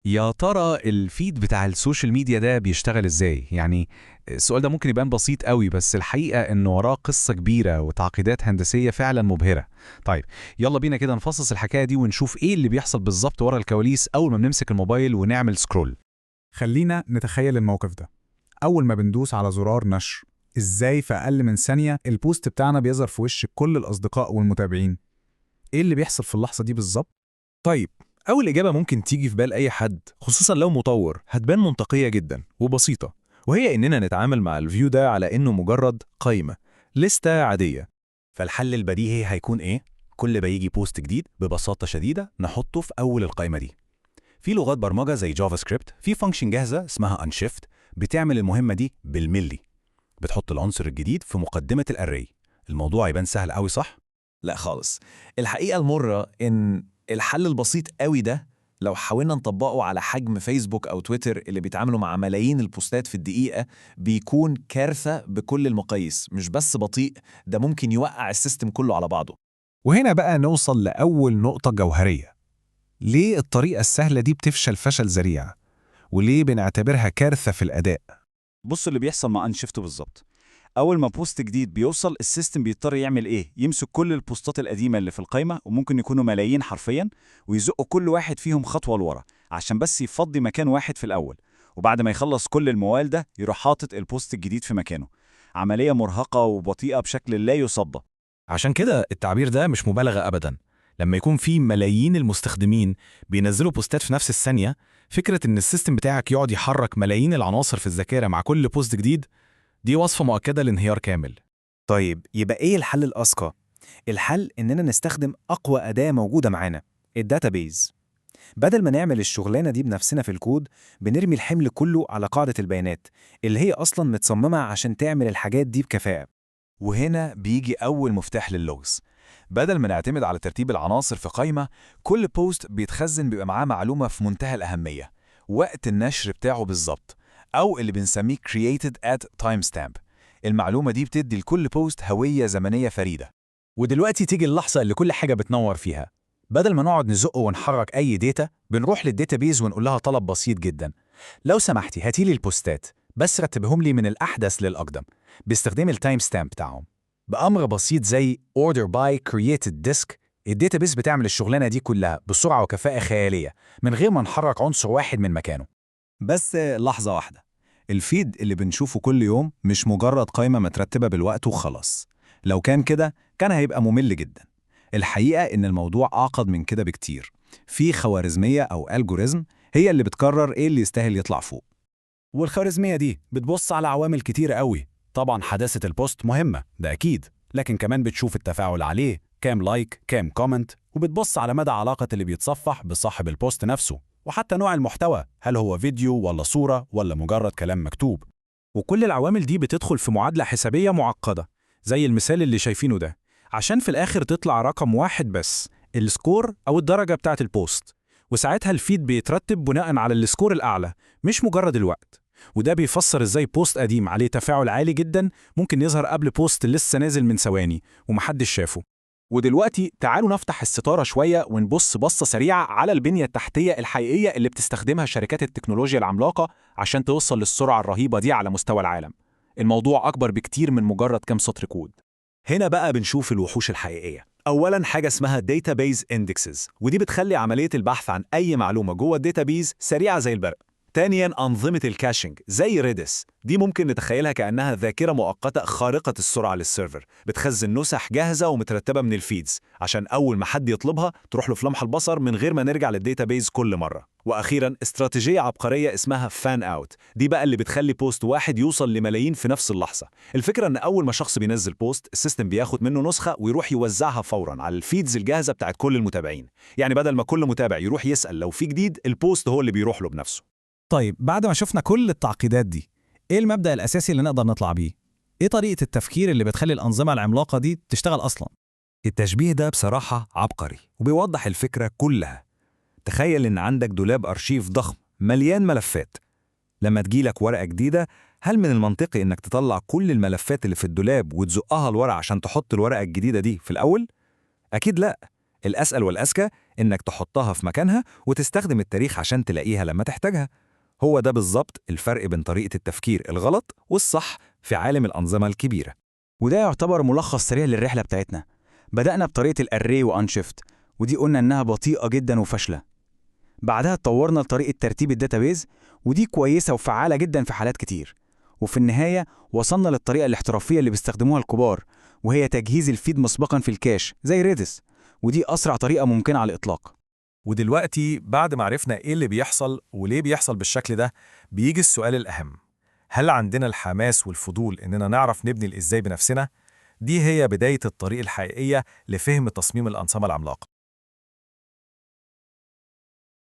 يا ترى الفيد بتاع السوشيال ميديا ده بيشتغل إزاي؟ يعني السؤال ده ممكن يبان بسيط أوي، بس الحقيقة إنه وراه قصة كبيرة وتعقيدات هندسية فعلًا مبهرة. طيب، يالّا بينا كده نفصص الحكاية دي ونشوف إيه اللي بيحصل بالضبط ورا الكواليس أول ما بنمسك الموبايل ونعمل سكرول. خلينا نتخيل الموقف ده. أول ما بندوس على زرار نشر، إزاي في أقل من ثانية البوست بتاعنا بيظهر في وش كل الأصدقاء والمتابعين؟ إيه اللي بيحصل في اللحظة دي بالظبط؟ طيب، أول إجابة ممكن تيجي في بال أي حد خصوصا لو مطور هتبان منطقية جدا وبسيطة، وهي إننا نتعامل مع الفيو ده على إنه مجرد قائمة، لستة عادية. فالحل البديهي هيكون إيه؟ كل ما يجي بوست جديد ببساطة شديدة نحطه في أول القائمة دي. في لغات برمجة زي جافا سكريبت في فانكشن جاهزة اسمها انشيفت بتعمل المهمة دي بالملي. بتحط العنصر الجديد في مقدمة الأري. الموضوع يبان سهل قوي، صح؟ لا خالص. الحقيقة المرة إن الحل البسيط قوي ده لو حاولنا نطبقه على حجم فيسبوك أو تويتر اللي بيتعاملوا مع ملايين البوستات في الدقيقة، بيكون كارثة بكل المقاييس. مش بس بطيء، ده ممكن يوقع السيستم كله على بعضه. وهنا بقى نوصل لأول نقطة جوهرية. ليه الطريقة السهلة دي بتفشل فشل ذريع؟ وليه بنعتبرها كارثة في الأداء؟ بص اللي بيحصل مع انشفته بالظبط. اول ما بوست جديد بيوصل السيستم بيضطر يعمل ايه؟ يمسك كل البوستات القديمه اللي في القائمه، وممكن يكونوا ملايين حرفيا، ويزق كل واحد فيهم خطوه لورا عشان بس يفضي مكان واحد في الاول. وبعد ما يخلص كل الموال ده يروح حاطط البوست الجديد في مكانه. عمليه مرهقه وبطيئه بشكل لا يصدق. عشان كده التعبير ده مش مبالغة أبدا. لما يكون في ملايين المستخدمين بينزلوا بوستات في نفس الثانية، فكرة إن السيستم بتاعك يقعد يحرك ملايين العناصر في الذاكرة مع كل بوست جديد، دي وصفة مؤكدة لانهيار كامل. طيب يبقى إيه الحل الأذكى؟ الحل إننا نستخدم أقوى أداة موجودة معانا، الداتابيز. بدل ما نعمل الشغلانة دي بنفسنا في الكود، بنرمي الحمل كله على قاعدة البيانات اللي هي أصلاً متصممة عشان تعمل الحاجات دي بكفاءة. وهنا بيجي أول مفتاح لللغز. بدل ما نعتمد على ترتيب العناصر في قائمة، كل بوست بيتخزن بيبقى معاه معلومة في منتهى الأهمية، وقت النشر بتاعه بالظبط، أو اللي بنسميه created at timestamp. المعلومة دي بتدي لكل بوست هوية زمنية فريدة. ودلوقتي تيجي اللحظة اللي كل حاجة بتنور فيها. بدل ما نقعد نزق ونحرك أي ديتا، بنروح للديتابيز ونقول لها طلب بسيط جدا: لو سمحتي هاتيلي البوستات، بس رتبهم لي من الأحدث للأقدم باستخدام التايم ستامب بتاعهم. بأمر بسيط زي order by created disk، الديتابيز بتعمل الشغلانة دي كلها بسرعة وكفاءة خيالية من غير ما نحرك عنصر واحد من مكانه. بس لحظة واحدة، الفيد اللي بنشوفه كل يوم مش مجرد قائمة مترتبة بالوقت وخلاص. لو كان كده كان هيبقى ممل جدا. الحقيقة إن الموضوع أعقد من كده بكتير. في خوارزمية أو ألجوريزم هي اللي بتقرر إيه اللي يستاهل يطلع فوق. والخوارزمية دي بتبص على عوامل كتيرة قوي. طبعا حداثة البوست مهمة، ده أكيد، لكن كمان بتشوف التفاعل عليه، كام لايك، كام كومنت، وبتبص على مدى علاقة اللي بيتصفح بصاحب البوست نفسه، وحتى نوع المحتوى، هل هو فيديو ولا صورة ولا مجرد كلام مكتوب. وكل العوامل دي بتدخل في معادلة حسابية معقدة زي المثال اللي شايفينه ده، عشان في الآخر تطلع رقم واحد بس، السكور أو الدرجة بتاعة البوست. وساعتها الفيد بيترتب بناء على السكور الأعلى، مش مجرد الوقت. وده بيفسر ازاي بوست قديم عليه تفاعل عالي جدا ممكن يظهر قبل بوست لسه نازل من ثواني ومحدش شافه. ودلوقتي تعالوا نفتح الستارة شوية ونبص بصة سريعة على البنية التحتية الحقيقية اللي بتستخدمها شركات التكنولوجيا العملاقة عشان توصل للسرعة الرهيبة دي على مستوى العالم. الموضوع أكبر بكتير من مجرد كام سطر كود. هنا بقى بنشوف الوحوش الحقيقية. أولاً حاجة اسمها Database Indexes، ودي بتخلي عملية البحث عن أي معلومة جوه الداتابيز سريعة زي البرق. تانياً أنظمة الكاشنج زي ريدس، دي ممكن نتخيلها كأنها ذاكرة مؤقتة خارقة السرعة للسيرفر، بتخزن نسخ جاهزة ومترتبة من الفيدز عشان أول ما حد يطلبها تروح له في لمح البصر من غير ما نرجع للداتابيز كل مرة. وأخيراً استراتيجية عبقرية اسمها فان أوت، دي بقى اللي بتخلي بوست واحد يوصل لملايين في نفس اللحظة. الفكرة إن أول ما شخص بينزل بوست، السيستم بياخد منه نسخة ويروح يوزعها فوراً على الفيدز الجاهزة بتاعت كل المتابعين. يعني بدل ما كل متابع يروح يسأل لو في جديد، البوست هو اللي بيروح له بنفسه. طيب، بعد ما شفنا كل التعقيدات دي، إيه المبدأ الأساسي اللي نقدر نطلع بيه؟ إيه طريقة التفكير اللي بتخلي الأنظمة العملاقة دي تشتغل أصلاً؟ التشبيه ده بصراحة عبقري وبيوضح الفكرة كلها. تخيل إن عندك دولاب أرشيف ضخم مليان ملفات. لما تجيلك ورقة جديدة، هل من المنطقي إنك تطلع كل الملفات اللي في الدولاب وتزقها لورا عشان تحط الورقة الجديدة دي في الأول؟ أكيد لأ. الأسأل والأذكى إنك تحطها في مكانها وتستخدم التاريخ عشان تلاقيها لما تحتاجها. هو ده بالظبط الفرق بين طريقة التفكير الغلط والصح في عالم الأنظمة الكبيرة. وده يعتبر ملخص سريع للرحلة بتاعتنا. بدأنا بطريقة الأري وأنشفت، ودي قلنا إنها بطيئة جدا وفاشلة. بعدها اتطورنا لطريقة ترتيب الداتابيز، ودي كويسة وفعالة جدا في حالات كتير. وفي النهاية وصلنا للطريقة الاحترافية اللي بيستخدموها الكبار، وهي تجهيز الفيد مسبقا في الكاش زي ريدس، ودي أسرع طريقة ممكنة على الإطلاق. ودلوقتي بعد ما عرفنا إيه اللي بيحصل وليه بيحصل بالشكل ده، بيجي السؤال الأهم: هل عندنا الحماس والفضول إننا نعرف نبني الإزاي بنفسنا؟ دي هي بداية الطريق الحقيقية لفهم تصميم الأنظمة العملاقة.